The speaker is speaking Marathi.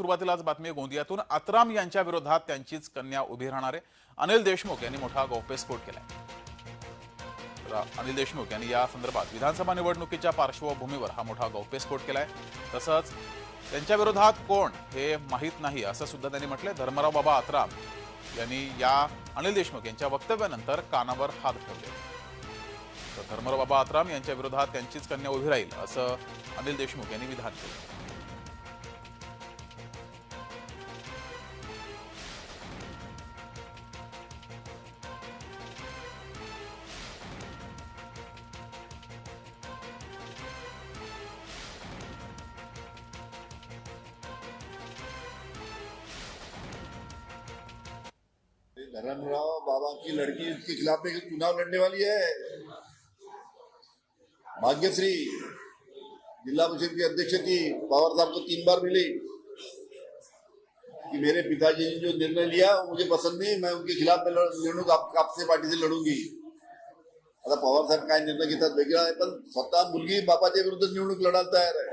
सुरुवातीला आज बातमी गोंदियातून आत्राम यांच्या विरोधात त्यांचीच कन्या उभी राहणार आहे। अनिल देशमुख यांनी मोठा गौप्यस्फोट केलाय। अनिल देशमुख यांनी या संदर्भात विधानसभा निवडणुकीच्या पार्श्वभूमीवर हा मोठा गौप्यस्फोट केलाय। तसंच त्यांच्या विरोधात कोण हे माहीत नाही असं सुद्धा त्यांनी म्हटलंय। धर्मराव बाबा आत्राम यांनी या अनिल देशमुख यांच्या वक्तव्यानंतर कानावर हात ठेवले। तर धर्मराव बाबा आत्राम यांच्या विरोधात त्यांचीच कन्या उभी राहील असं अनिल देशमुख यांनी विधान केलं। धर्मराव बाबा की लड़की उसके खिलाफ में चुनाव लड़ने वाली है। भाग्यश्री जिला परिषद के अध्यक्ष थी, पवार साहब को 3 बार मिली कि मेरे पिताजी ने जो निर्णय लिया वो मुझे पसंद नहीं, मैं उनके खिलाफ में निवडणूक आपसे पार्टी से लढूंगी। आता पवार साहेब काय निर्णय घेतात वेगळा आहे, पण स्वतः मुलगी बापाच्या विरुद्ध निवडणूक लढायला तयार आहे।